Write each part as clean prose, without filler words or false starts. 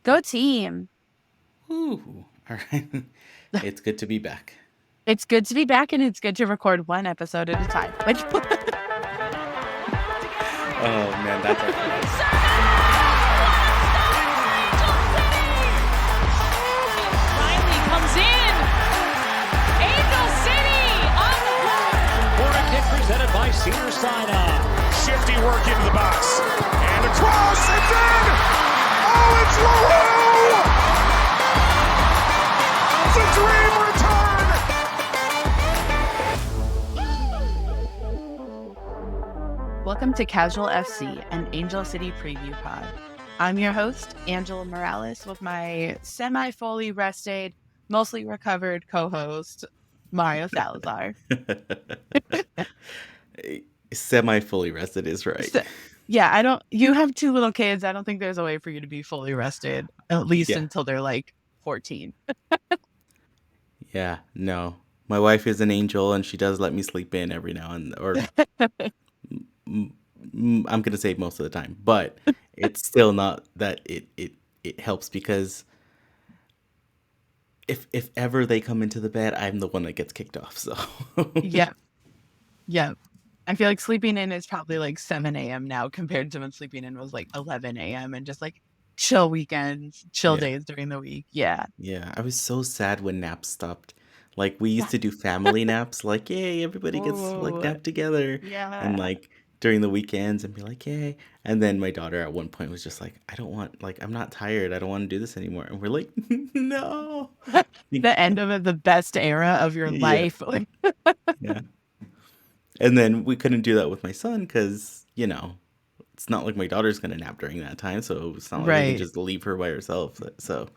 Go team. Ooh, all right. It's good to be back. It's good to be back, and it's good to record one episode at a time. Which Oh man, that's our flag. Riley comes in. Angel City on the run. Corner kick presented by Cedar Sinai. Shifty work into the box. And across, it's in! Oh, it's Woohoo! The dream return! Welcome to Casual FC, an Angel City preview pod. I'm your host, Angela Morales, with my semi-fully rested, mostly recovered co-host, Mario Salazar. Semi-fully rested is right. Yeah, you have two little kids. I don't think there's a way for you to be fully rested, at least until they're like 14. Yeah, no. My wife is an angel and she does let me sleep in every now and or I'm going to say most of the time, but it's still not that it helps because if ever they come into the bed, I'm the one that gets kicked off. So Yeah. I feel like sleeping in is probably like 7 a.m. now compared to when sleeping in was like 11 a.m. and just like chill weekends, chill days during the week. Yeah. Yeah, I was so sad when naps stopped. Like we used to do family naps, like yay, everybody gets like Ooh, nap together, yeah. and like during the weekends and be like yay. And then my daughter at one point was just like, I don't want, like I'm not tired, I don't want to do this anymore. And we're like, no. The end of the best era of your Yeah, life. Like, yeah. And then we couldn't do that with my son because it's not like my daughter's gonna nap during that time, so it's not like we can right. just leave her by herself. So,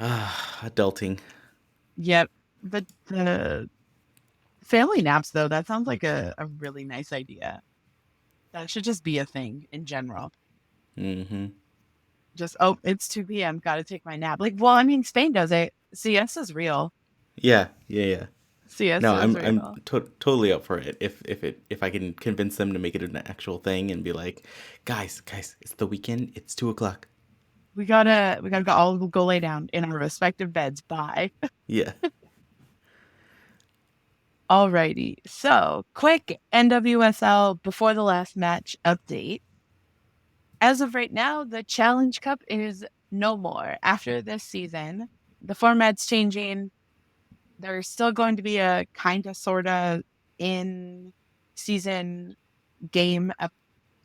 adulting. Yep. But the family naps, though, that sounds like a really nice idea. That should just be a thing in general. Mm-hmm. Just, oh, it's 2 p.m. Got to take my nap. Like, well, I mean, Spain does it. CS is real. Yeah. CS No, is I'm real. totally up for it. If I can convince them to make it an actual thing and be like, guys, it's the weekend. It's 2 o'clock. We gotta all go lay down in our respective beds. Bye. Yeah. Alrighty. So, quick NWSL before the last match update. As of right now, the Challenge Cup is no more. After this season, the format's changing. There's still going to be a kind of, sort of, in-season game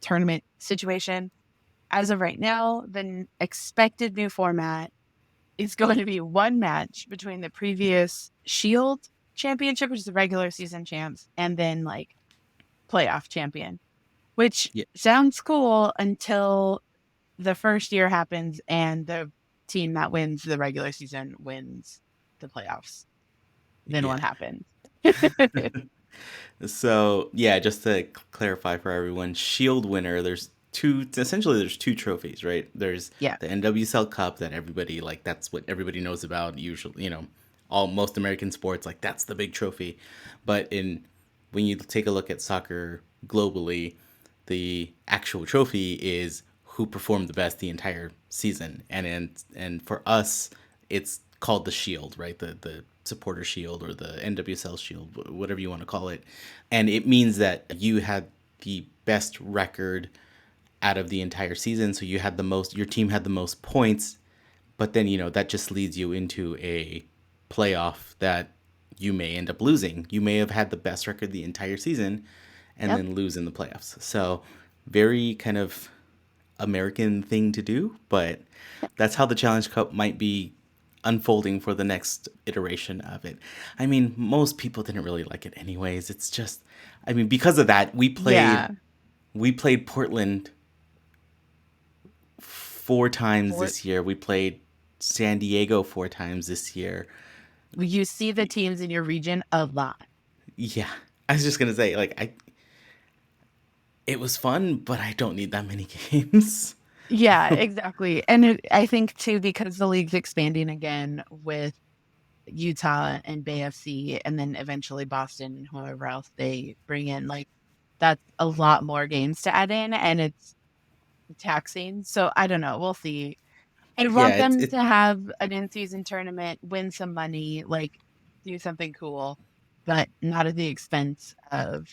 tournament situation. As of right now, the expected new format is going to be one match between the previous Shield championship, which is the regular season champs, and then like playoff champion, which Yeah. sounds cool until the first year happens and the team that wins the regular season wins the playoffs. Then Yeah. what happens? So yeah, just to clarify for everyone, Shield winner. There's two trophies, right? There's Yeah. the NWSL Cup that everybody like. That's what everybody knows about. Usually, most American sports like that's the big trophy. But when you take a look at soccer globally, the actual trophy is who performed the best the entire season, and for us, it's called the Shield, right? The supporter shield or the NWSL shield, whatever you want to call it. And it means that you had the best record out of the entire season. So your team had the most points, but then, that just leads you into a playoff that you may end up losing. You may have had the best record the entire season and Yep. then lose in the playoffs. So very kind of American thing to do, but that's how the Challenge Cup might be unfolding for the next iteration of it. I mean, most people didn't really like it anyways. It's just, because of that, we played Portland 4 times this year. We played San Diego 4 times this year. You see the teams in your region a lot. Yeah. I was just going to say, it was fun, but I don't need that many games. Yeah, exactly. And I think, too, because the league's expanding again with Utah and Bay FC and then eventually Boston and whoever else they bring in, like, that's a lot more games to add in and it's taxing. So I don't know. We'll see. I Yeah, want it's them it. to have an in-season tournament, win some money, like do something cool, but not at the expense of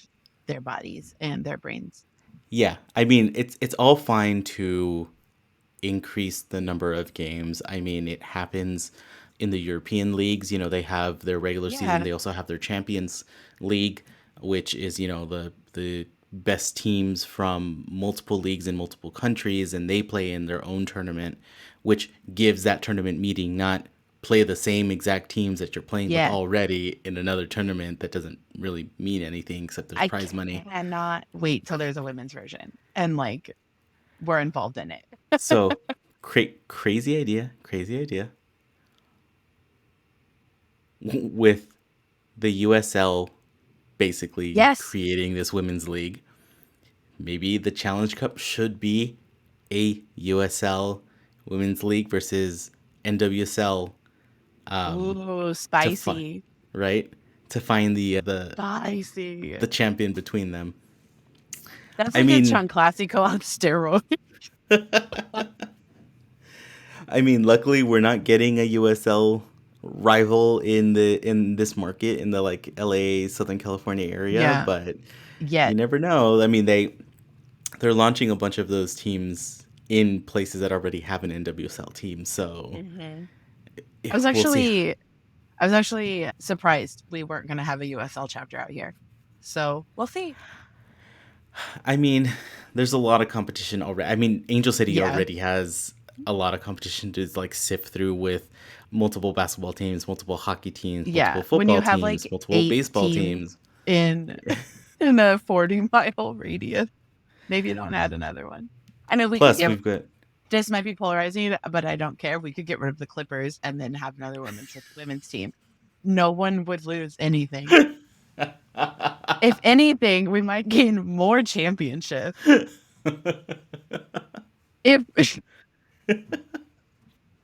their bodies and their brains. Yeah, I mean, it's all fine to increase the number of games. I mean, it happens in the European leagues. You know, they have their regular season. Yeah. They also have their Champions League, which is, you know, the best teams from multiple leagues in multiple countries, and they play in their own tournament, which gives that tournament meeting not play the same exact teams that you're playing with Yeah. already in another tournament that doesn't really mean anything except there's I prize money. cannot wait till there's a women's version and like we're involved in it. So, crazy idea. With the USL basically Yes. creating this women's league, maybe the Challenge Cup should be a USL women's league versus NWSL, Ooh, to find spicy. right to find the Spicy. the champion between them. That's I like a mean, Chunk Classico on steroids. luckily we're not getting a USL rival in this market in the like LA Southern California area, Yeah. but you Yet. never know. I mean, they're launching a bunch of those teams in places that already have an NWSL team, so Mhm. yeah, I was we'll see. actually surprised we weren't going to have a USL chapter out here. So we'll see. I mean, there's a lot of competition already. I mean, Angel City Yeah. already has a lot of competition to like sift through with multiple basketball teams, multiple hockey teams, Yeah. multiple When you football have teams, like multiple 8 baseball teams teams. in in a 40-mile radius, maybe you don't add another one. I know we could Plus, get we've got this might be polarizing, but I don't care. We could get rid of the Clippers and then have another women's team. No one would lose anything. If anything, we might gain more championships. If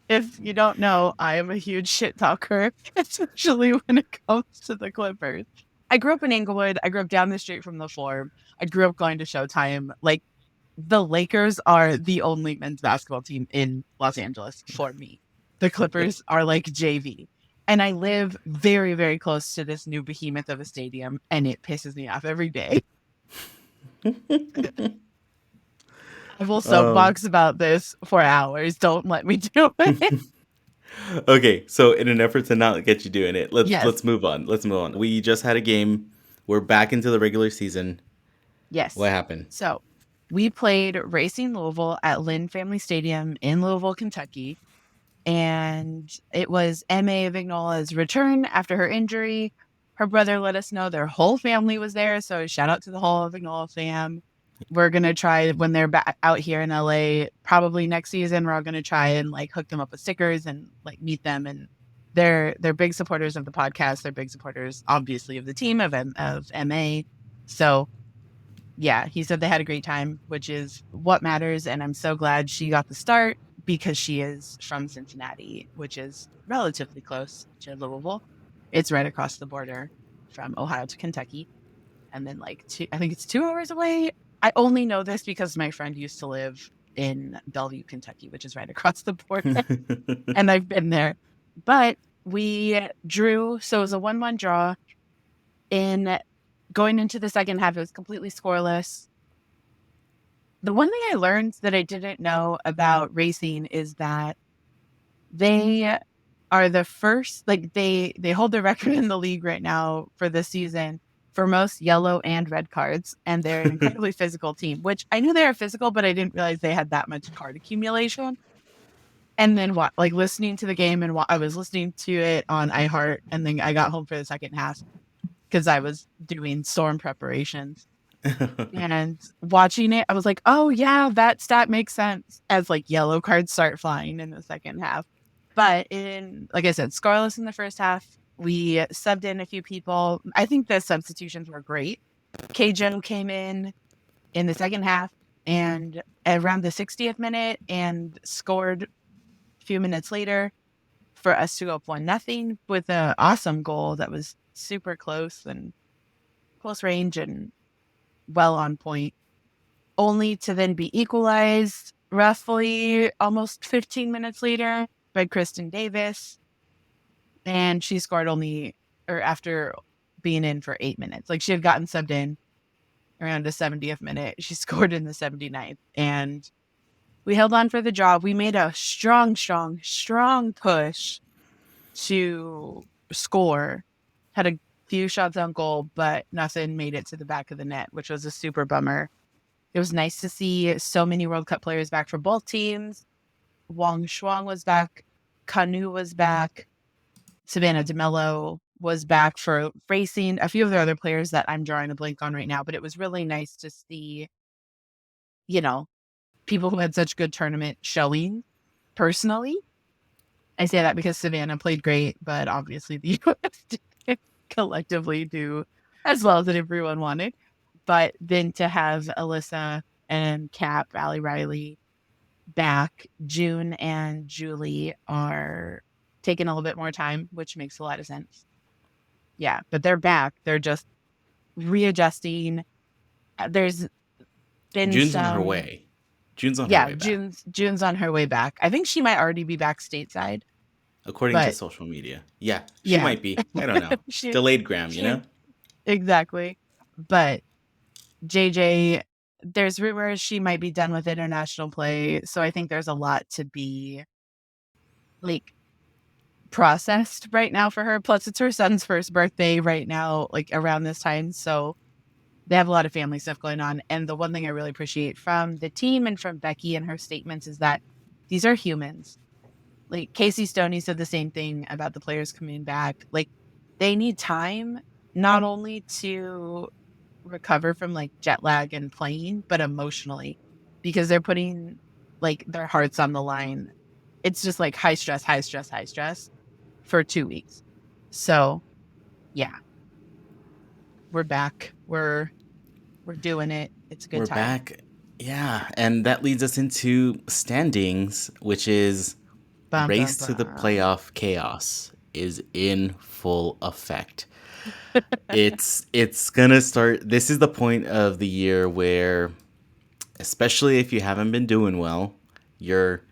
if you don't know, I am a huge shit talker, especially when it comes to the Clippers. I grew up in Inglewood. I grew up down the street from the Forum. I grew up going to Showtime. Like, the Lakers are the only men's basketball team in Los Angeles for me. The Clippers are like JV. And I live very, very close to this new behemoth of a stadium, and it pisses me off every day. I will um, soapbox about this for hours. Don't let me do it. okay, so in an effort to not get you doing it, let's Yes. let's move on. Let's move on. We just had a game. We're back into the regular season. What Yes. happened? So we played Racing Louisville at Lynn Family Stadium in Louisville, Kentucky. And it was M.A. Vignola's return after her injury. Her brother let us know their whole family was there. So shout out to the whole Vignola fam. We're going to try when they're back out here in LA, probably next season, we're all going to try and like hook them up with stickers and like meet them. And they're big supporters of the podcast. They're big supporters, obviously, of the team of MA. So yeah, he said they had a great time, which is what matters. And I'm so glad she got the start because she is from Cincinnati, which is relatively close to Louisville. It's right across the border from Ohio to Kentucky. And then like I think it's 2 hours away. I only know this because my friend used to live in Bellevue, Kentucky, which is right across the border. And I've been there. But we drew, so it was a 1-1 draw. In going into the second half, it was completely scoreless. The one thing I learned that I didn't know about Racing is that they are the first, like they hold the record in the league right now for this season for most yellow and red cards, and they're an incredibly physical team, which I knew they were physical, but I didn't realize they had that much card accumulation. And then like listening to the game, and I was listening to it on iHeart, and then I got home for the second half because I was doing storm preparations. And watching it, I was like, oh yeah, that stat makes sense as like yellow cards start flying in the second half. But like I said, scoreless in the first half. We subbed in a few people. I think the substitutions were great. Kjo came in the second half and around the 60th minute and scored a few minutes later for us to go up 1-0 with an awesome goal that was super close and close range and well on point, only to then be equalized roughly almost 15 minutes later by Kristen Davis. And she scored after being in for 8 minutes. Like, she had gotten subbed in around the 70th minute. She scored in the 79th. And we held on for the draw. We made a strong push to score. Had a few shots on goal, but nothing made it to the back of the net, which was a super bummer. It was nice to see so many World Cup players back for both teams. Wang Shuang was back. Kanu was back. Savannah DeMello was back for racing. A few of the other players that I'm drawing a blank on right now, but it was really nice to see, people who had such good tournament showing personally. I say that because Savannah played great, but obviously the US didn't collectively do as well as everyone wanted. But then to have Alyssa and Cap, Allie Riley back, June and Julie are taking a little bit more time, which makes a lot of sense. Yeah, but they're back. They're just readjusting. There's been June's on her way. June's on her way back. June's on her way back. I think she might already be back stateside. According to social media. Yeah, she might be. I don't know. Delayed Graham, you know? Exactly. But JJ, there's rumors she might be done with international play. So I think there's a lot to be processed right now for her. Plus, it's her son's first birthday right now, around this time. So they have a lot of family stuff going on. And the one thing I really appreciate from the team and from Becky and her statements is that these are humans. Casey Stoney said the same thing about the players coming back. They need time, not only to recover from jet lag and playing, but emotionally, because they're putting their hearts on the line. It's just high stress for 2 weeks. So yeah, we're back. We're doing it. It's a good time. We're back. Yeah. And that leads us into standings, which is race to the playoff chaos is in full effect. It's gonna start. This is the point of the year where, especially if you haven't been doing well, you're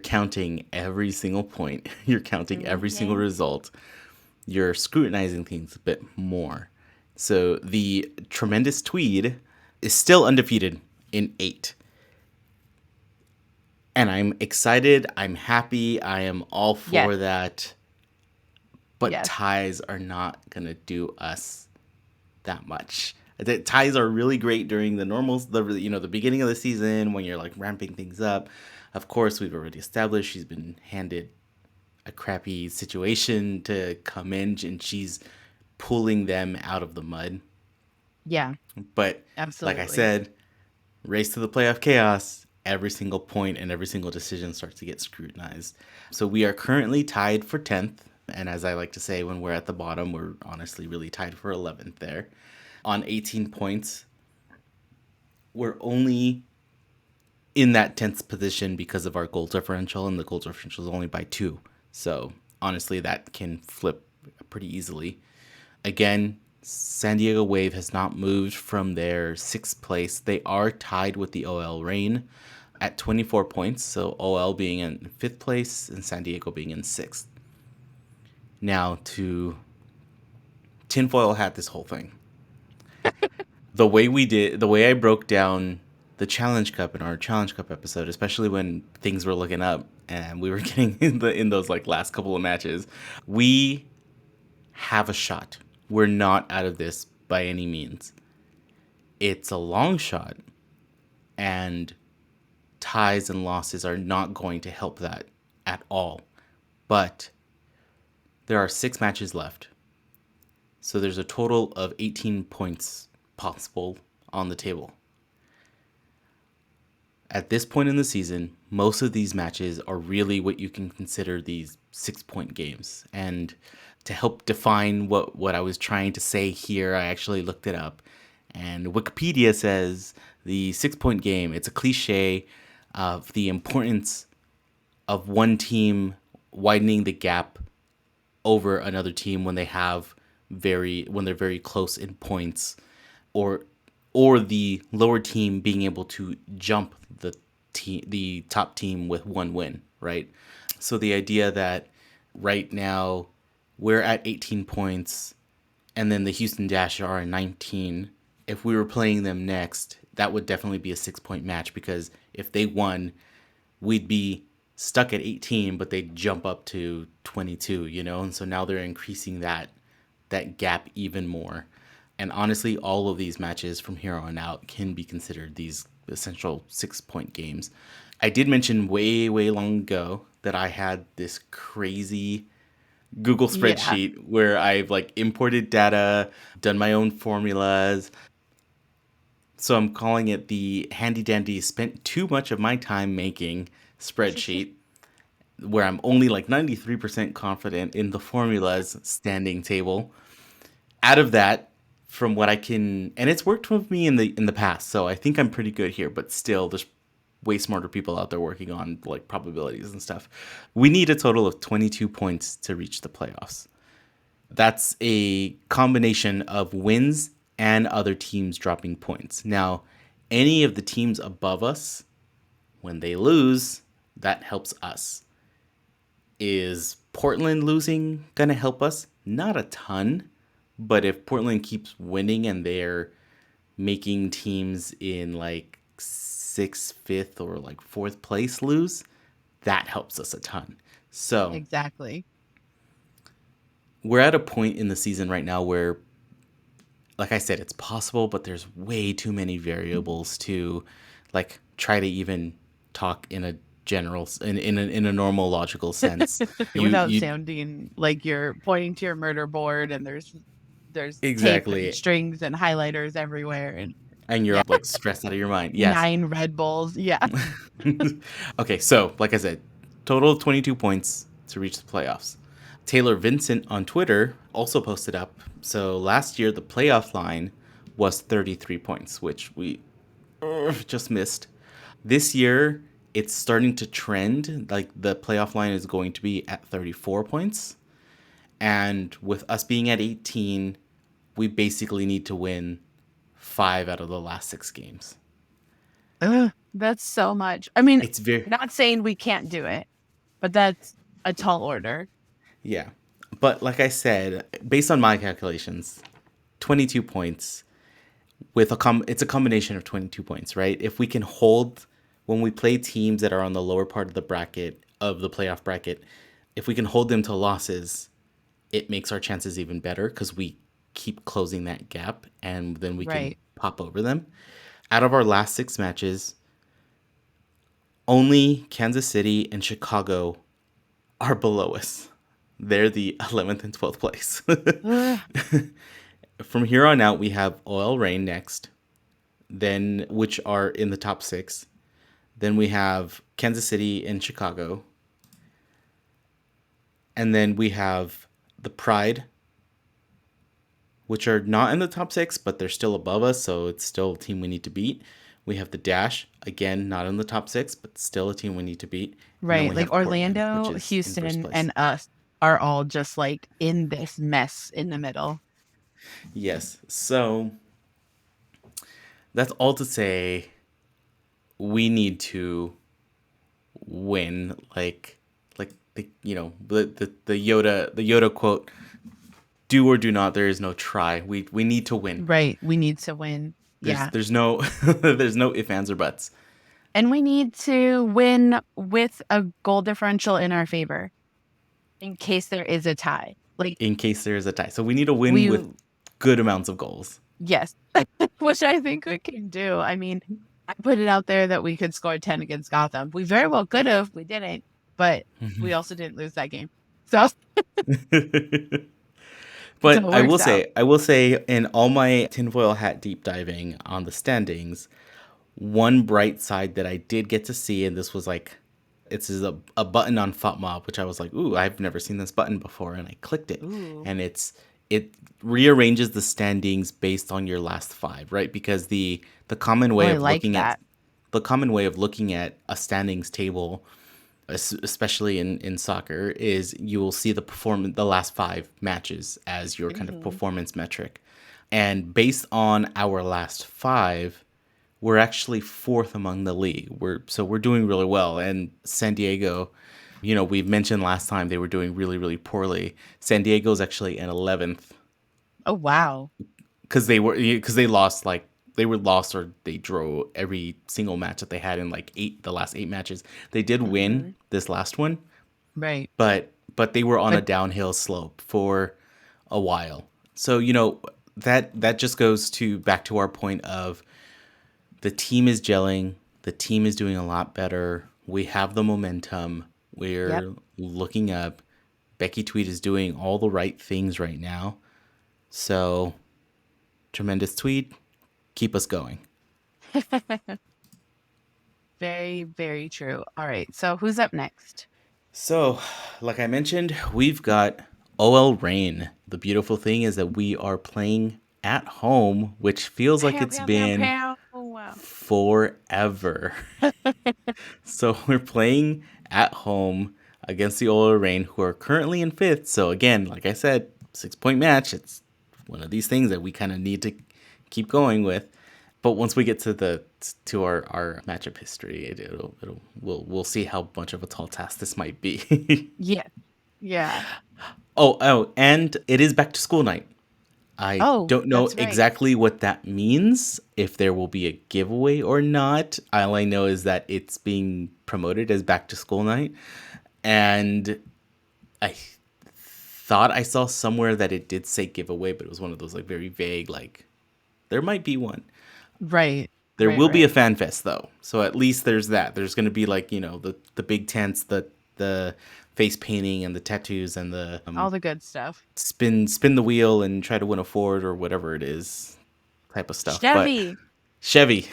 counting every single point. You're counting every single result. You're scrutinizing things a bit more. So the Tremendous Tweed is still undefeated in 8. And I'm excited. I'm happy. I am all for that. But ties are not going to do us that much. The ties are really great during the normals, the beginning of the season when you're ramping things up. Of course, we've already established she's been handed a crappy situation to come in, and she's pulling them out of the mud. Yeah. But absolutely. Like I said, race to the playoff chaos, every single point and every single decision starts to get scrutinized. So we are currently tied for 10th. And as I like to say, when we're at the bottom, we're honestly really tied for 11th there. On 18 points, we're only in that 10th position because of our goal differential, and the goal differential is only by 2. So honestly, that can flip pretty easily. Again, San Diego Wave has not moved from their 6th place. They are tied with the OL Reign at 24 points. So OL being in 5th place and San Diego being in 6th. Now to tinfoil hat this whole thing. The way I broke down the Challenge Cup in our Challenge Cup episode, especially when things were looking up and we were getting in those last couple of matches, we have a shot. We're not out of this by any means. It's a long shot, and ties and losses are not going to help that at all. But there are 6 matches left. So there's a total of 18 points possible on the table. At this point in the season, most of these matches are really what you can consider these 6-point games. And to help define what I was trying to say here, I actually looked it up. And Wikipedia says the 6-point game, it's a cliche of the importance of one team widening the gap over another team when they're very close in points, or the lower team being able to jump the the top team with 1 win, right? So the idea that right now we're at 18 points and then the Houston Dash are at 19. If we were playing them next, that would definitely be a 6-point match, because if they won, we'd be stuck at 18, but they'd jump up to 22, And so now they're increasing that gap even more. And honestly, all of these matches from here on out can be considered these essential 6-point games. I did mention way, way long ago that I had this crazy Google spreadsheet where I've like imported data, done my own formulas. So I'm calling it the handy dandy spent too much of my time making spreadsheet, where I'm only like 93% confident in the formulas standing table. Out of that, from what I can, and it's worked with me in the past, so I think I'm pretty good here, but still there's way smarter people out there working on like probabilities and stuff. We need a total of 22 points to reach the playoffs. That's a combination of wins and other teams dropping points. Now, any of the teams above us, when they lose, that helps us. Is Portland losing going to help us? Not a ton, but if Portland keeps winning and they're making teams in like 6th, 5th, or like 4th place lose, that helps us a ton. So Exactly. we're at a point in the season right now where, like I said, it's possible, but there's way too many variables to like try to even talk in a general, in a normal logical sense. Without sounding like you're pointing to your murder board and there's tape and strings and highlighters everywhere and you're like stressed out of your mind. Yes. 9 Red Bulls. Yeah. Okay, so like I said, total of 22 points to reach the playoffs. Taylor Vincent on Twitter also posted up. So last year, the playoff line was 33 points, which we just missed. This year, it's starting to trend. Like the playoff line is going to be at 34 points. And with us being at 18, we basically need to win 5 out of the last 6 games. That's so much. I mean, it's not saying we can't do it, but that's a tall order. Yeah. But like I said, based on my calculations, 22 points with it's a combination of 22 points, right? If we can hold, when we play teams that are on the lower part of the bracket, of the playoff bracket, if we can hold them to losses, it makes our chances even better because we keep closing that gap and then we can pop over them. Out of our last 6 matches, only Kansas City and Chicago are below us. They're the 11th and 12th place. From here on out, we have Oil Rain next, then which are in the top 6. Then we have Kansas City and Chicago. And then we have the Pride, which are not in the top 6, but they're still above us, so it's still a team we need to beat. We have the Dash, again, not in the top 6, but still a team we need to beat. Right, like Orlando, Portland, Houston, and us are all just like in this mess in the middle. Yes, so that's all to say we need to win, like the Yoda quote, do or do not, there is no try. We need to win. Right, we need to win. There's no there's no ifs, ands, or buts. And we need to win with a goal differential in our favor in case there is a tie. In case there is a tie. So we need to win with good amounts of goals. Yes, which I think we can do. I mean, I put it out there that we could score 10 against Gotham. We very well could have. We didn't. But we also didn't lose that game. So... But I will say, in all my tinfoil hat deep diving on the standings, one bright side that I did get to see, and this was like, it's a button on FOTMob, which I was like, ooh, I've never seen this button before, and I clicked it, and it rearranges the standings based on your last 5, right? Because the common way of looking at a standings table, especially in soccer, is you will see the last 5 matches as your kind of performance metric. And based on our last 5, we're actually fourth among the league. We're doing really well. And San Diego, we mentioned last time they were doing really, really poorly. San Diego's actually in 11th Oh, wow. because they lost they were lost or they drew every single match that they had in like the last 8 matches. They did win this last one, Right. but they were on a But downhill slope for a while. So that just goes to back to our point of the team is gelling, the team is doing a lot better. We have the momentum. yep. We're looking up. Becky Tweed is doing all the right things right now. So tremendous Tweed, keep us going. Very, very true. All right. So who's up next? So, like I mentioned, we've got OL Reign. The beautiful thing is that we are playing at home, which feels like Pow, it's pow, pow, been pow. Oh, wow. forever. So we're playing at home against the OL Reign, who are currently in 5th. So again, like I said, 6-point match. It's one of these things that we kind of need to keep going with. But once we get to our matchup history, we'll see how much of a tall task this might be. Yeah. Yeah. Oh, and it is back to school night. I Oh, don't know that's right. exactly what that means, if there will be a giveaway or not. All I know is that it's being promoted as back to school night. And I thought I saw somewhere that it did say giveaway, but it was one of those like very vague, like there might be one. Right. There Right. will be a Right. fan fest though. So at least there's that. There's going to be like, the big tents, the face painting and the tattoos and the All the good stuff. spin the wheel and try to win a Ford or whatever it is type of stuff. But Chevy. Chevy,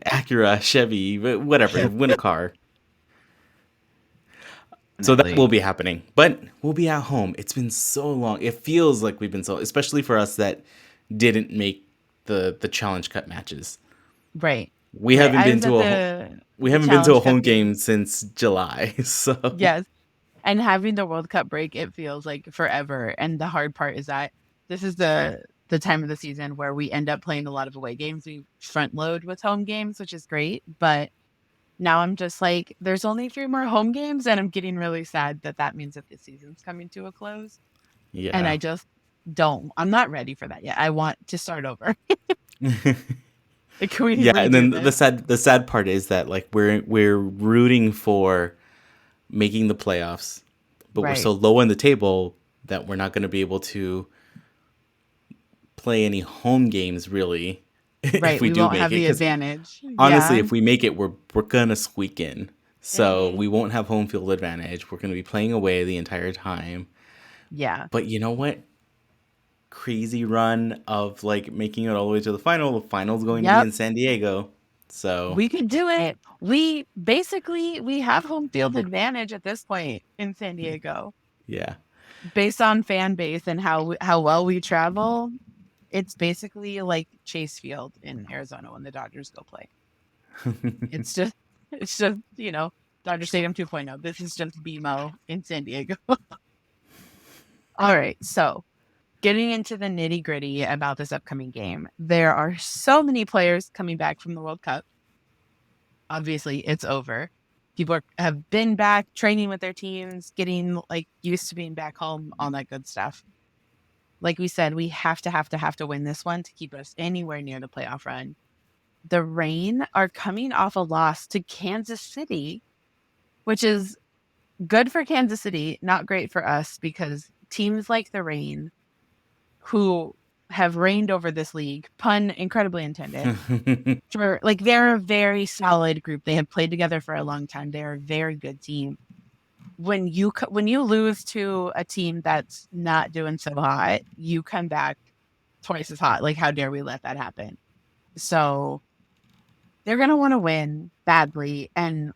Acura, Chevy, whatever, win a car. So that will be happening, but we'll be at home. It's been so long. It feels like we've been especially for us that didn't make the Challenge Cup matches. Right. We Right. haven't I been was at to we the haven't been to a Challenge Cup home game game. since July. So Yes. And having the World Cup break, it feels like forever. And the hard part is that this is the time of the season where we end up playing a lot of away games. We front load with home games, which is great. But now I'm just like, there's only 3 more home games, and I'm getting really sad that that means that the season's coming to a close. And yeah. I just I'm not ready for that yet. I want to start over. Like, can we Yeah, and redo then this? the sad part is that like we're rooting for making the playoffs, but we're so Right. low on the table that we're not going to be able to play any home games really if Right. we We do won't make have it. the Because advantage. honestly, Yeah. if we make it, we're gonna squeak in. So Mhm. we won't have home field advantage. We're gonna be playing away the entire time. Yeah. But you know what? Crazy run of like making it all the way to the final. The final's going to be Yep. in San Diego. So We can do it. We have home field advantage at this point in San Diego. yeah. Based on fan base and how well we travel, it's basically like Chase Field in Arizona when the Dodgers go play. It's just Dodger Stadium 2.0. This is just BMO in San Diego. All right. So, getting into the nitty-gritty about this upcoming game. There are so many players coming back from the World Cup. Obviously, it's over. People have been back training with their teams, getting like used to being back home, all that good stuff. Like we said, we have to win this one to keep us anywhere near the playoff run. The Reign are coming off a loss to Kansas City, which is good for Kansas City, not great for us because teams like the Reign, who have reigned over this league, pun incredibly intended, they're a very solid group. They have played together for a long time. They're a very good team. When you lose to a team that's not doing so hot, you come back twice as hot. Like, how dare we let that happen? So they're going to want to win badly, and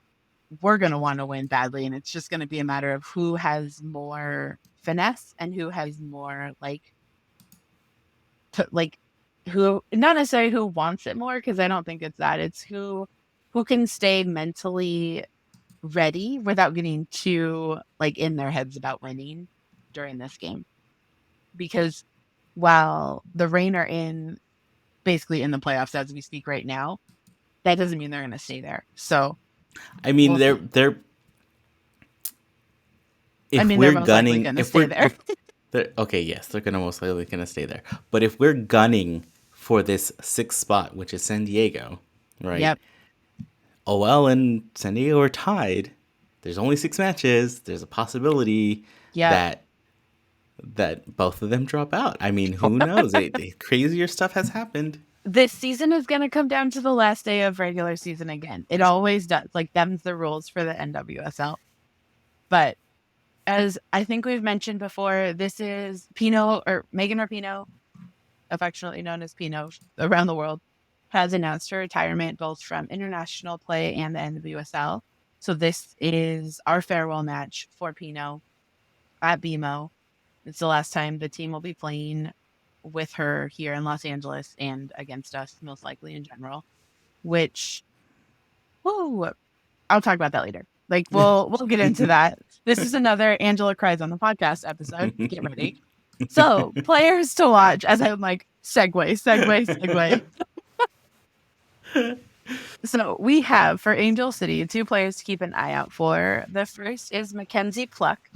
we're going to want to win badly. And it's just going to be a matter of who has more finesse and who has more who, not necessarily who wants it more, because I don't think it's that. It's who can stay mentally ready without getting too in their heads about winning during this game. Because while the Reign are in basically in the playoffs as we speak right now. That doesn't mean they're going to stay there. So I mean, we'll see. they're I if mean, they're we're most likely gunning, going to if stay we're there. if they're okay, yes, they're gonna most likely gonna stay there. But if we're gunning for this sixth spot, which is San Diego, right? Yep. OL and San Diego are tied. There's only 6 matches. There's a possibility Yep. that both of them drop out. I mean, who knows? Crazier stuff has happened. This season is going to come down to the last day of regular season again. It always does. Like, them's the rules for the NWSL. But as I think we've mentioned before, this is Megan Rapinoe, affectionately known as Pino around the world, has announced her retirement both from international play and the NWSL. So this is our farewell match for Pino at BMO. It's the last time the team will be playing with her here in Los Angeles and against us, most likely in general, which, whoa, I'll talk about that later. Like, we'll get into that. This is another Angela Cries on the Podcast episode. Get ready. So, players to watch, as I'm like, segue. So, we have for Angel City 2 players to keep an eye out for. The first is Mackenzie Pluck.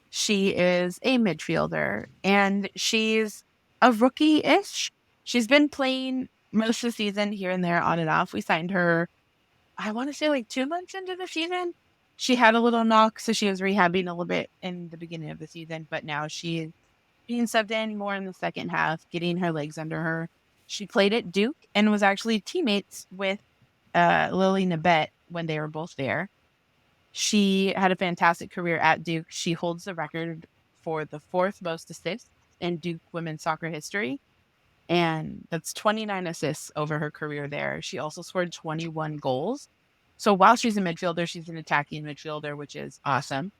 She is a midfielder, and she's a rookie-ish. She's been playing most of the season here and there, on and off. We signed her, I want to say, like 2 months into the season. She had a little knock, so she was rehabbing a little bit in the beginning of the season, but now she's being subbed in more in the second half, getting her legs under her. She played at Duke and was actually teammates with Lily Nabet when they were both there. She had a fantastic career at Duke. She holds the record for the 4th most assists in Duke women's soccer history. And that's 29 assists over her career there. She also scored 21 goals. So while she's a midfielder, she's an attacking midfielder, which is awesome.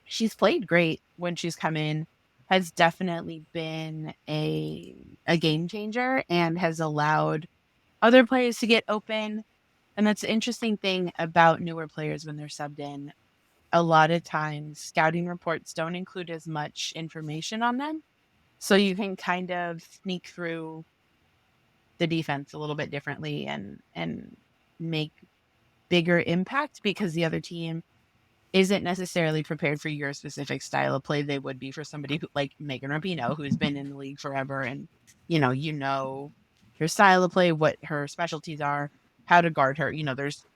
She's played great when she's come in, has definitely been a game changer and has allowed other players to get open. And that's the interesting thing about newer players when they're subbed in. A lot of times, scouting reports don't include as much information on them. So you can kind of sneak through the defense a little bit differently and make bigger impact because the other team isn't necessarily prepared for your specific style of play. They would be for somebody like Megan Rapinoe, who's been in the league forever, and you know her style of play, what her specialties are, how to guard her. There's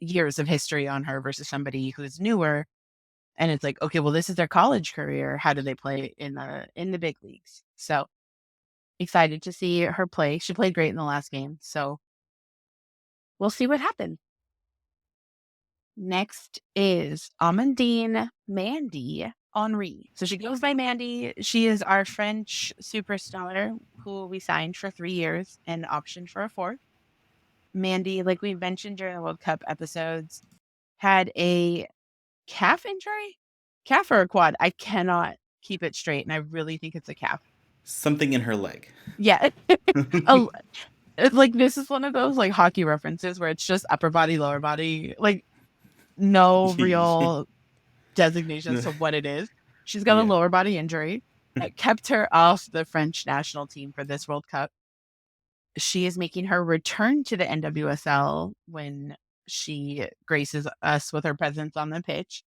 years of history on her versus somebody who's newer, and it's like, okay, well, this is their college career. How do they play in the big leagues? So excited to see her play. She played great in the last game, so we'll see what happens. Next is Amandine Mandy Henri. So she goes by Mandy. She is our French superstar who we signed for 3 years and optioned for a 4th. Mandy, like we mentioned during the World Cup episodes, had a calf injury? Calf or a quad? I cannot keep it straight, and I really think it's a calf. Something in her leg. Yeah. Like, this is one of those like hockey references where it's just upper body, lower body, like no real designation as to what it is. She's got a lower body injury that kept her off the French national team for this World Cup. She is making her return to the NWSL when she graces us with her presence on the pitch.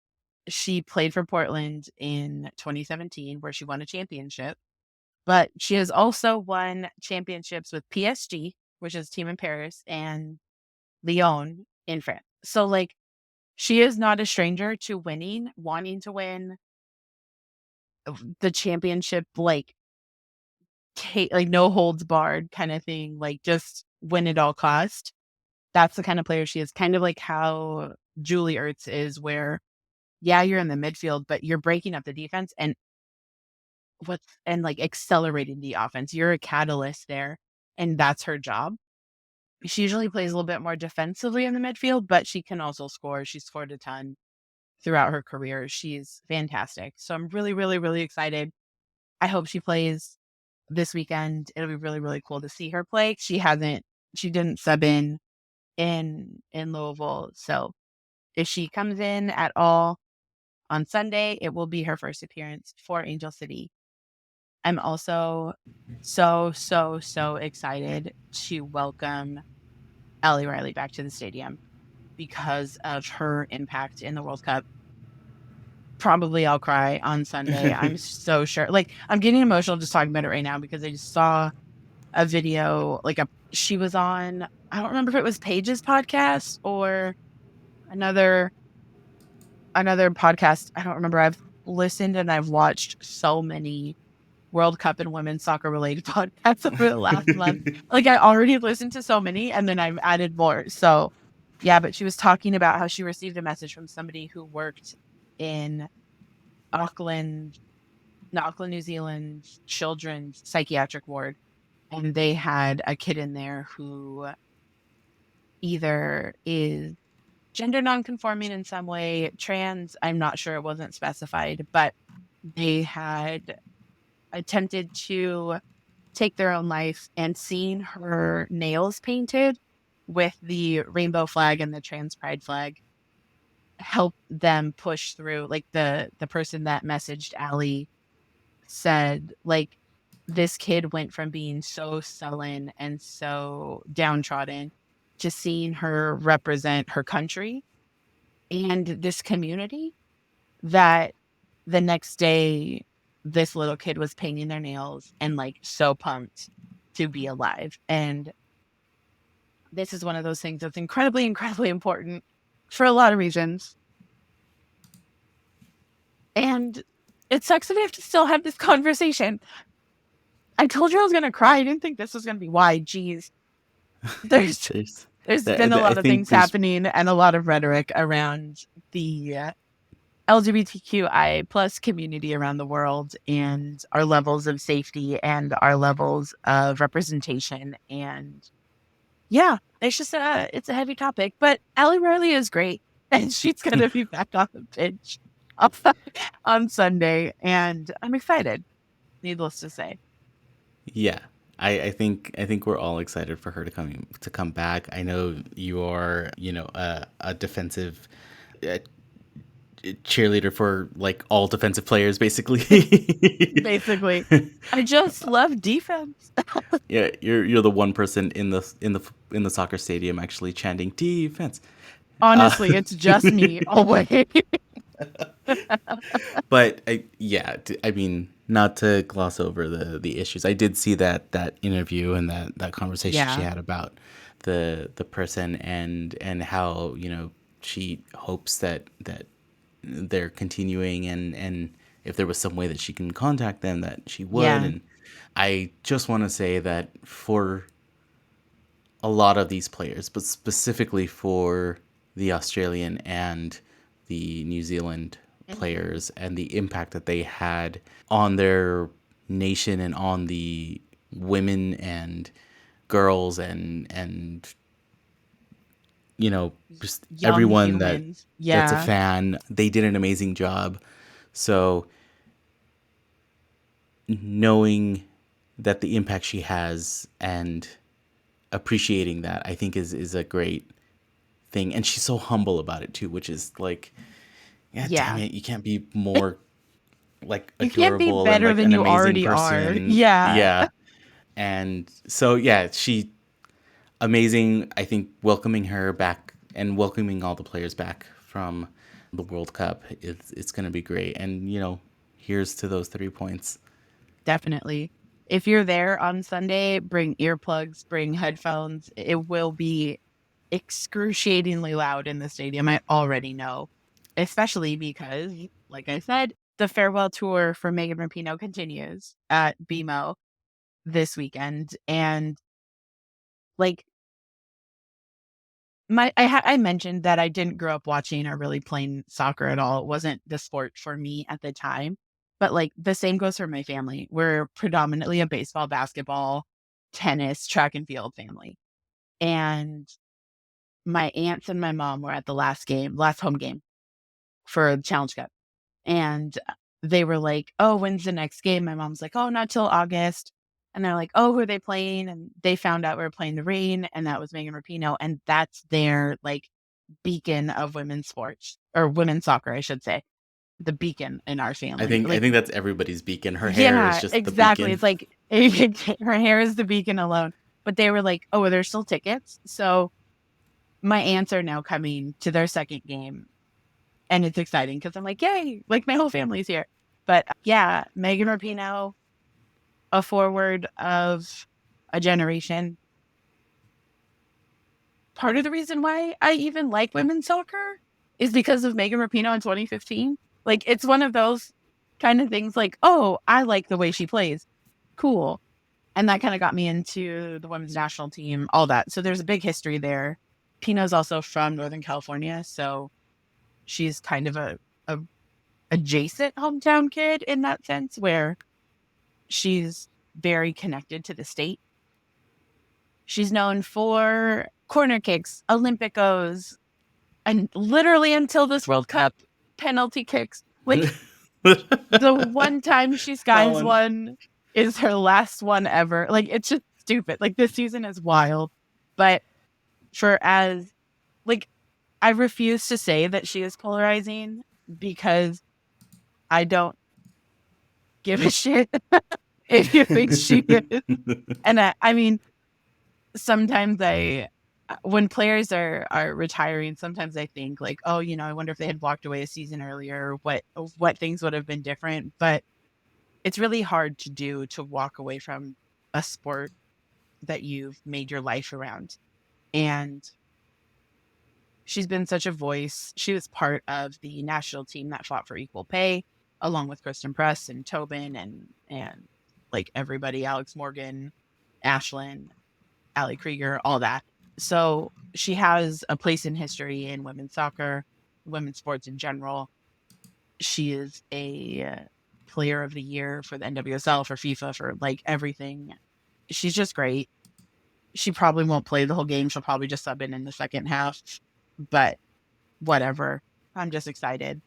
She played for Portland in 2017, where she won a championship. But she has also won championships with PSG, which is a team in Paris, and Lyon in France. So, like, she is not a stranger to winning, wanting to win the championship, like no holds barred kind of thing, like just win at all cost. That's the kind of player she is, kind of like how Julie Ertz is, where, yeah, you're in the midfield, but you're breaking up the defense and like accelerating the offense. You're a catalyst there, and that's her job. She usually plays a little bit more defensively in the midfield, but she can also score. She scored a ton throughout her career. She's fantastic. So I'm really, really, really excited. I hope she plays this weekend. It'll be really, really cool to see her play. She didn't sub in Louisville. So if she comes in at all on Sunday, it will be her first appearance for Angel City. I'm also so excited to welcome Ellie Riley back to the stadium because of her impact in the World Cup. Probably I'll cry on Sunday. I'm so sure. Like, I'm getting emotional just talking about it right now because I just saw a video, she was on, I don't remember if it was Paige's podcast or another podcast. I don't remember. I've listened and I've watched so many World Cup and women's soccer related podcasts over the last month. Like, I already listened to so many and then I've added more. So yeah, but she was talking about how she received a message from somebody who worked in Auckland, New Zealand children's psychiatric ward. And they had a kid in there who either is gender nonconforming in some way, trans, I'm not sure, it wasn't specified, but they had attempted to take their own life, and seeing her nails painted with the rainbow flag and the trans pride flag helped them push through. Like, the person that messaged Allie said, like, this kid went from being so sullen and so downtrodden to seeing her represent her country and this community, that the next day this little kid was painting their nails and like so pumped to be alive. And this is one of those things that's incredibly important for a lot of reasons. And it sucks that we have to still have this conversation. I told you I was going to cry. I didn't think this was going to be wide. Jeez. There's been a lot of things happening and a lot of rhetoric around the LGBTQI plus community around the world and our levels of safety and our levels of representation. And yeah, it's just it's a heavy topic, but Allie Riley is great and she's going to be back on the pitch on Sunday. And I'm excited, needless to say. Yeah, I think we're all excited for her to come back. I know you are, a defensive cheerleader for like all defensive players, basically. Basically, I just love defense. Yeah, you're the one person in the soccer stadium actually chanting defense. Honestly, it's just me always. But I mean, not to gloss over the issues. I did see that interview and that conversation she had about the person and how, she hopes that they're continuing and if there was some way that she can contact them, that she would. Yeah. And I just want to say that for a lot of these players, but specifically for the Australian and the New Zealand players and the impact that they had on their nation and on the women and girls and just Young everyone humans. that's a fan. They did an amazing job. So knowing that the impact she has and appreciating that, I think is a great thing. And she's so humble about it too, which is like, damn it, you can't be more like you can't be adorable better and like than an you amazing already person. are. Yeah. And so she amazing. I think welcoming her back and welcoming all the players back from the World Cup, it's going to be great. And here's to those 3 points. Definitely. If you're there on Sunday, bring earplugs, bring headphones. It will be excruciatingly loud in the stadium. I already know, especially because, like I said, the farewell tour for Megan Rapinoe continues at BMO this weekend. And like, I mentioned that I didn't grow up watching or really playing soccer at all. It wasn't the sport for me at the time. But like, the same goes for my family. We're predominantly a baseball, basketball, tennis, track and field family. And my aunts and my mom were at the last home game for the Challenge Cup. And they were like, "Oh, when's the next game?" My mom's like, "Oh, not till August." And they're like, "Oh, who are they playing?" And they found out we were playing the Rain, and that was Megan Rapinoe. And that's their like beacon of women's sports, or women's soccer, I should say. the beacon in our family. I think that's everybody's beacon. Her hair is just exactly. the beacon. It's like her hair is the beacon alone. But they were like, oh, are there still tickets? So my aunts are now coming to their second game. And it's exciting because I'm like, yay, like my whole family's here. But yeah, Megan Rapinoe, a forward of a generation. Part of the reason why I even like women's soccer is because of Megan Rapinoe in 2015. Like, it's one of those kind of things like, oh, I like the way she plays. Cool. And that kind of got me into the women's national team, all that. So there's a big history there. Pino's also from Northern California, so she's kind of a adjacent hometown kid in that sense, where she's very connected to the state. She's known for corner kicks, Olympicos, and literally until this World Cup, penalty kicks. Like, the one time she skies one is her last one ever. Like, it's just stupid. Like, this season is wild. But I refuse to say that she is polarizing because I don't give a shit if you think she is. And I mean, sometimes when players are retiring, sometimes I think like, oh, I wonder if they had walked away a season earlier, what things would have been different. But it's really hard to walk away from a sport that you've made your life around. And she's been such a voice. She was part of the national team that fought for equal pay, along with Kristen Press and Tobin and like everybody, Alex Morgan, Ashlyn, Ali Krieger, all that. So she has a place in history in women's soccer, women's sports in general. She is a player of the year for the NWSL, for FIFA, for like everything. She's just great. She probably won't play the whole game. She'll probably just sub in the second half, but whatever. I'm just excited.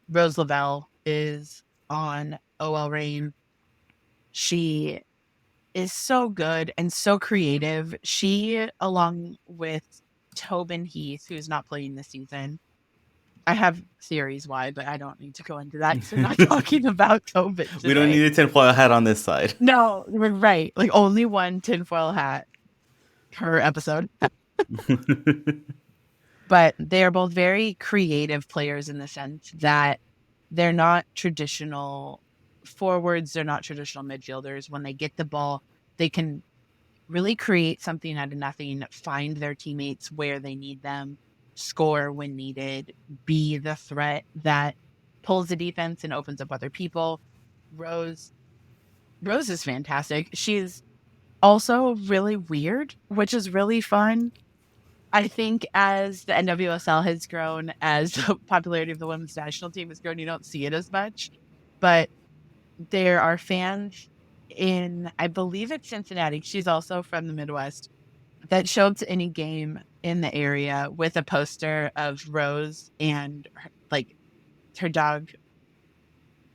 Rose Lavelle is on OL Reign. She is so good and so creative. She, along with Tobin Heath, who's not playing this season, I have theories why, but I don't need to go into that because we're not talking about Tobin today. We don't need a tinfoil hat on this side. No, we're right. Like, only one tinfoil hat per episode. But they are both very creative players in the sense that they're not traditional forwards. They're not traditional midfielders. When they get the ball, they can really create something out of nothing, find their teammates where they need them, score when needed, be the threat that pulls the defense and opens up other people. Rose is fantastic. She's also really weird, which is really fun. I think as the NWSL has grown, as the popularity of the women's national team has grown, you don't see it as much. But there are fans in, I believe it's Cincinnati, she's also from the Midwest, that show up to any game in the area with a poster of Rose and her dog,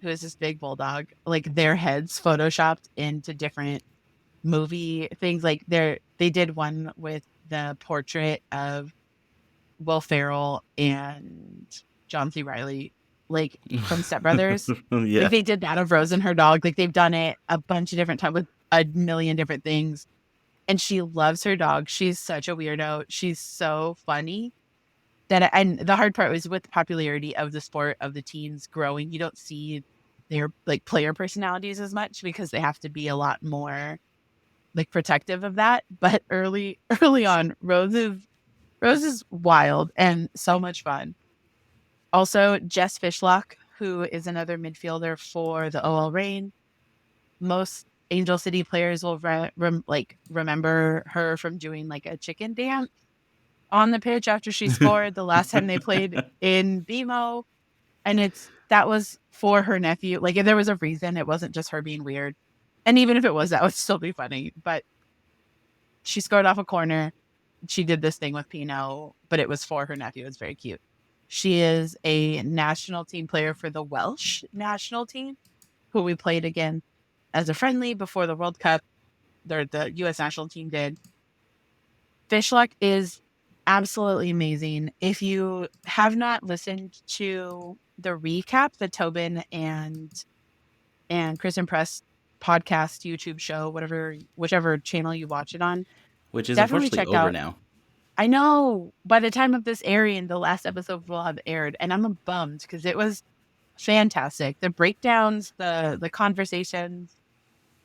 who is this big bulldog, like their heads photoshopped into different movie things. Like they did one with the portrait of Will Ferrell and John C. Reilly, like from Step Brothers. Yeah. Like they did that of Rose and her dog. Like they've done it a bunch of different times with a million different things. And she loves her dog. She's such a weirdo. She's so funny. And the hard part was with the popularity of the sport, of the teens growing, you don't see their like player personalities as much because they have to be a lot more like protective of that. But early on, Rose is wild and so much fun. Also, Jess Fishlock, who is another midfielder for the OL Reign. Most Angel City players will remember her from doing like a chicken dance on the pitch after she scored the last time they played in BMO. And that was for her nephew. Like, if there was a reason, it wasn't just her being weird. And even if it was, that would still be funny. But she scored off a corner. She did this thing with Pino, but it was for her nephew. It was very cute. She is a national team player for the Welsh national team, who we played against as a friendly before the World Cup. The U.S. national team did. Fishlock is absolutely amazing. If you have not listened to the recap, the Tobin and Chris and Press podcast, YouTube show, whichever channel you watch it on, which is definitely unfortunately check over out. now. I know by the time of this airing, the last episode will have aired, and I'm bummed because it was fantastic. The breakdowns, the conversations,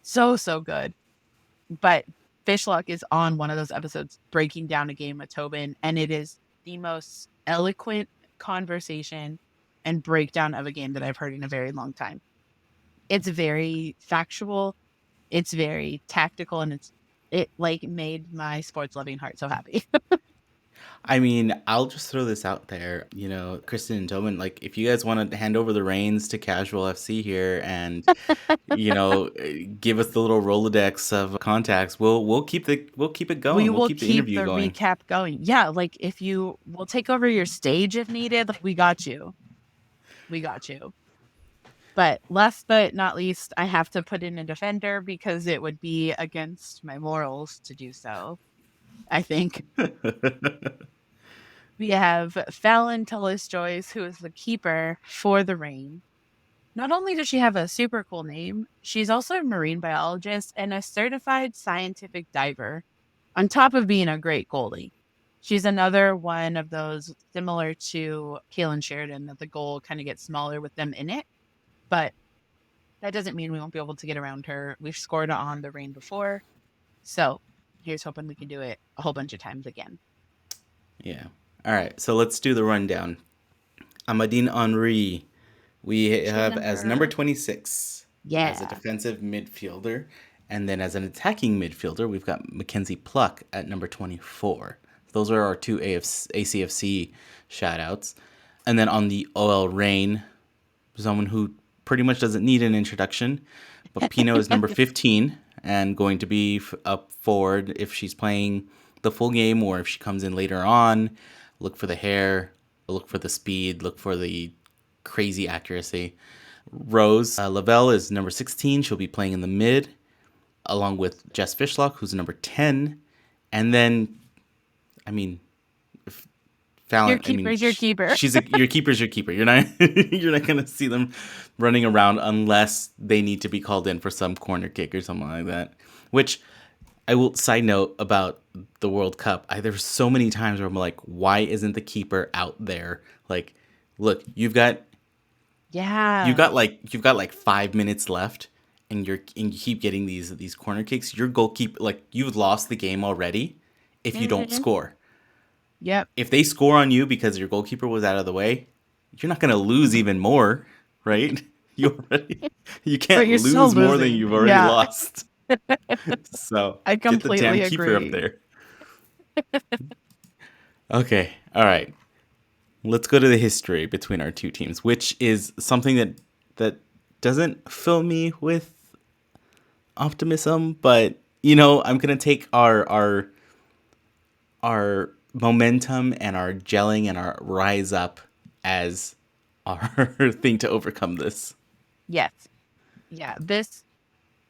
so good. But Fishlock is on one of those episodes breaking down a game with Tobin, and it is the most eloquent conversation and breakdown of a game that I've heard in a very long time. It's very factual, it's very tactical, and it like made my sports loving heart so happy. I mean, I'll just throw this out there. Kristen and Tobin, like, if you guys want to hand over the reins to Casual FC here and, give us the little Rolodex of contacts, we'll keep it going. We We'll will keep the keep interview the going. recap going. Yeah, like if you will take over your stage if needed, like we got you. We got you. But last but not least, I have to put in a defender because it would be against my morals to do so. I think we have Fallon Tullis Joyce, who is the keeper for the Reign. Not only does she have a super cool name, she's also a marine biologist and a certified scientific diver, on top of being a great goalie. She's another one of those similar to Kaylin Sheridan that the goal kind of gets smaller with them in it. But that doesn't mean we won't be able to get around her. We've scored on the Reign before. So here's hoping we can do it a whole bunch of times again. Yeah. All right. So let's do the rundown. Amadine Henry, we have as number 26 as a defensive midfielder. And then as an attacking midfielder, we've got Mackenzie Pluck at number 24. Those are our two ACFC shout-outs. And then on the OL Reign, someone who pretty much doesn't need an introduction, but Pino is number 15 and going to be up forward if she's playing the full game or if she comes in later on. Look for the hair, look for the speed, look for the crazy accuracy. Rose Lavelle is number 16. She'll be playing in the mid, along with Jess Fishlock, who's number 10. And then, Fallon, your keeper's your keeper. Your keeper's your keeper. You're not gonna see them running around unless they need to be called in for some corner kick or something like that. Which I will side note about the World Cup. There's so many times where I'm like, why isn't the keeper out there? Like, look, you've got like 5 minutes left, and you keep getting these corner kicks. Your goalkeeper, like, you've lost the game already if you don't score. Yep. If they score on you because your goalkeeper was out of the way, you're not going to lose even more, right? You can't lose more than you've already lost. So I completely get the damn agree. keeper up there. Okay, all right. Let's go to the history between our two teams, which is something that doesn't fill me with optimism, but I'm going to take our momentum and our gelling and our rise up as our thing to overcome this. Yes. Yeah.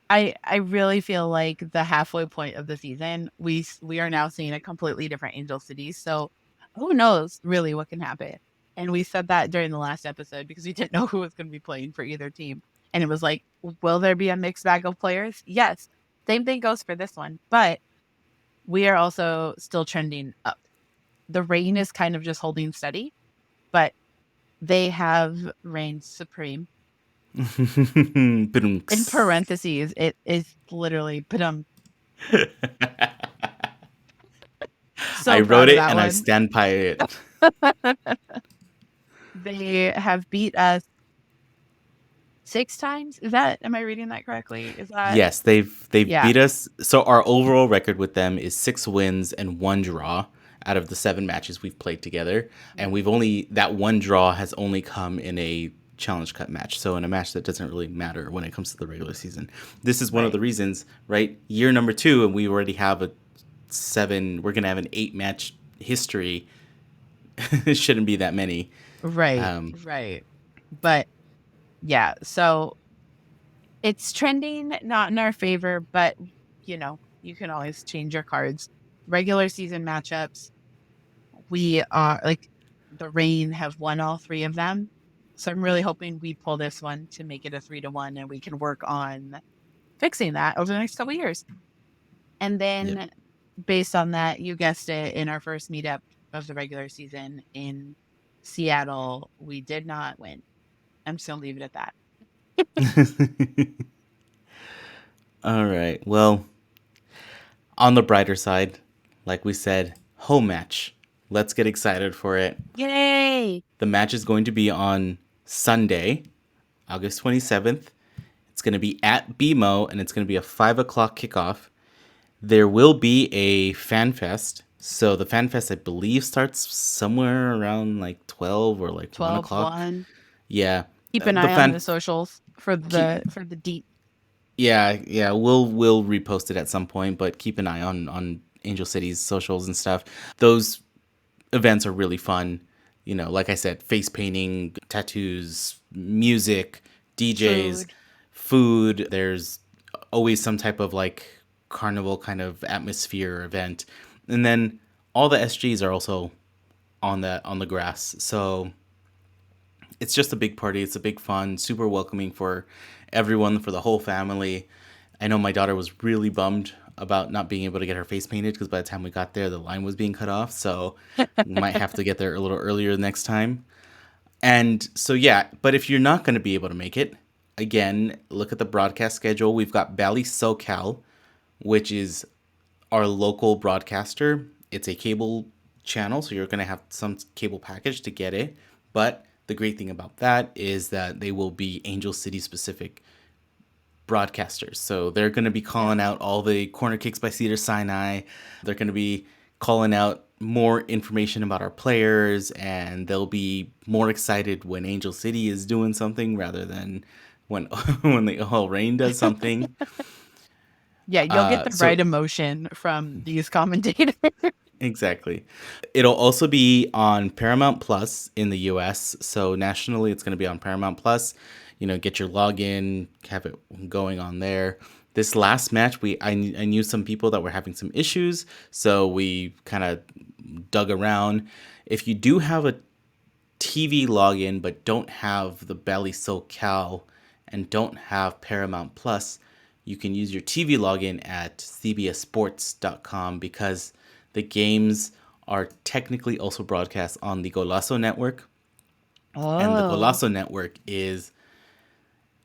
I really feel like the halfway point of the season, we are now seeing a completely different Angel City. So who knows really what can happen? And we said that during the last episode because we didn't know who was going to be playing for either team. And it was like, will there be a mixed bag of players? Yes. Same thing goes for this one. But we are also still trending up. The Reign is kind of just holding steady, but they have reigned supreme. In parentheses, it is literally so I wrote it and I stand by it. They have beat us 6 times. Am I reading that correctly? Is that Yes, they've beat us. So our overall record with them is 6 wins and 1 draw out of the 7 matches we've played together. And that 1 draw has only come in a Challenge Cup match. So in a match that doesn't really matter when it comes to the regular season. This is one of the reasons, right? Year number 2, and we already have we're going to have an 8-match history. It shouldn't be that many. Right. Right. But yeah, so it's trending not in our favor, but you can always change your cards. Regular season matchups, We are like the Reign have won all three of them. So I'm really hoping we pull this one to make it a 3-1 and we can work on fixing that over the next couple of years. And Yep. then based on that, you guessed it, in our first meetup of the regular season in Seattle, we did not win. I'm just gonna leave it at that. All right. Well, on the brighter side, like we said, home match. Let's get excited for it. Yay! The match is going to be on Sunday, August 27th. It's going to be at BMO, and it's going to be a 5 o'clock kickoff. There will be a fan fest. So the fan fest, I believe, starts somewhere around like 12 or like 1 o'clock. 12-1. Yeah. Keep an The eye on fan the socials for the deep. Yeah, we'll repost it at some point, but keep an eye on Angel City's socials and stuff. Those events are really fun. You know, like I said, face painting, tattoos, music, DJs, food. There's always some type of like carnival kind of atmosphere event. And then all the SGs are also on the grass. So it's just a big party. It's a big fun, super welcoming for everyone, for the whole family. I know my daughter was really bummed about not being able to get her face painted because by the time we got there, the line was being cut off. So we might have to get there a little earlier next time. And so, yeah, but if you're not going to be able to make it, again, look at the broadcast schedule. We've got Bally SoCal, which is our local broadcaster. It's a cable channel, so you're going to have some cable package to get it. But the great thing about that is that they will be Angel City specific broadcasters. So they're going to be calling out all the corner kicks by Cedar Sinai. They're going to be calling out more information about our players, and they'll be more excited when Angel City is doing something rather than when when the whole Reign does something. Yeah, you'll get the so- right emotion from these commentators. Exactly. It'll also be on Paramount Plus in the US. So nationally, it's going to be on Paramount Plus. You know, get your login, have it going on there. This last match, I knew some people that were having some issues, so we kind of dug around. If you do have a TV login but don't have the Bally SoCal and don't have Paramount Plus, you can use your TV login at cbssports.com because the games are technically also broadcast on the Golazo network. And the Golazo network is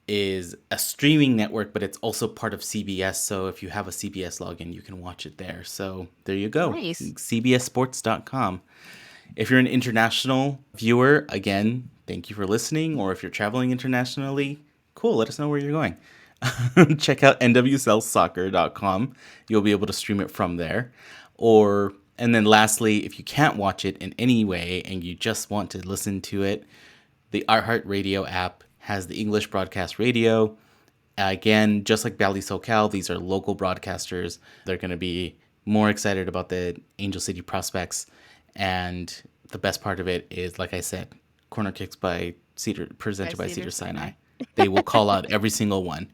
a streaming network, but it's also part of CBS. So if you have a CBS login, you can watch it there. So there you go. Nice. cbssports.com. If you're an international viewer, again, thank you for listening. Or if you're traveling internationally, cool, let us know where you're going. Check out nwselsoccer.com. You'll be able to stream it from there. And then lastly, if you can't watch it in any way and you just want to listen to it, the iHeartRadio app has the English broadcast radio. Again, just like Bally SoCal, these are local broadcasters. They're going to be more excited about the Angel City prospects. And the best part of it is, like I said, corner kicks by Cedar, presented by Cedar Sinai. They will call out every single one.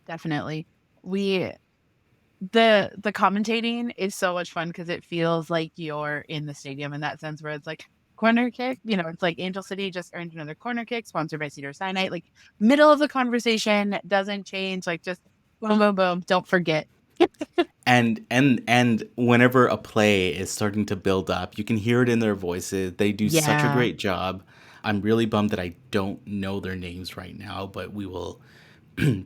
Definitely. The commentating is so much fun because it feels like you're in the stadium in that sense, where it's like corner kick, it's like Angel City just earned another corner kick sponsored by Cedar Sinai. Like middle of the conversation doesn't change, like just boom, boom, boom. Don't forget. And whenever a play is starting to build up, you can hear it in their voices. They do such a great job. I'm really bummed that I don't know their names right now, but we will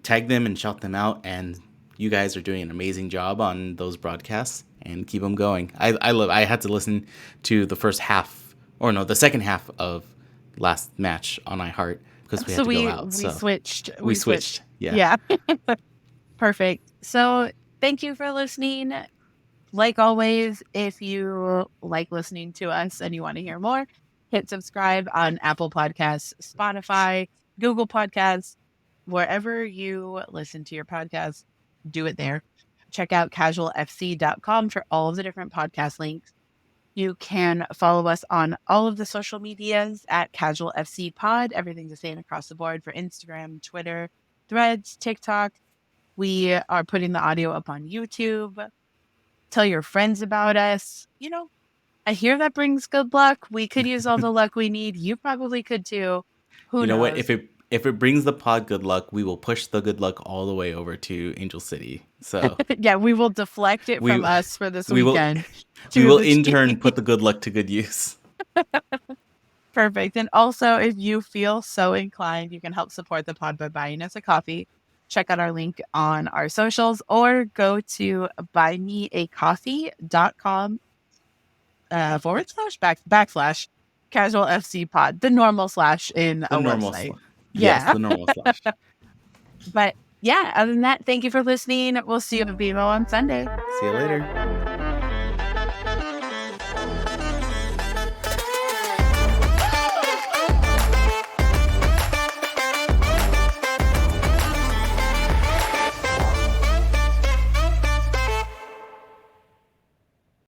tag them and shout them out. And you guys are doing an amazing job on those broadcasts, and keep them going. I had to listen to the second half of last match on iHeart because we had to go out. We switched. Yeah. Perfect. So thank you for listening. Like always, if you like listening to us and you want to hear more, hit subscribe on Apple Podcasts, Spotify, Google Podcasts, wherever you listen to your podcasts, do it there. Check out casualfc.com for all of the different podcast links. You can follow us on all of the social medias at casualfcpod. Everything's the same across the board for Instagram, Twitter, Threads, TikTok. We are putting the audio up on YouTube. Tell your friends about us. I hear that brings good luck. We could use all the luck we need. You probably could too. Who You know knows? what? If it brings the pod good luck, we will push the good luck all the way over to Angel City. So Yeah, we will deflect it We- from us for this we will- weekend. we to will the in turn team. put the good luck to good use. Perfect. And also, if you feel so inclined, you can help support the pod by buying us a coffee. Check out our link on our socials or go to buymeacoffee.com /backslash casual FC pod, the normal slash in The a normal website. slash. Yes, the normal slash. But yeah, other than that, thank you for listening. We'll see you at Vivo on Sunday. See you later.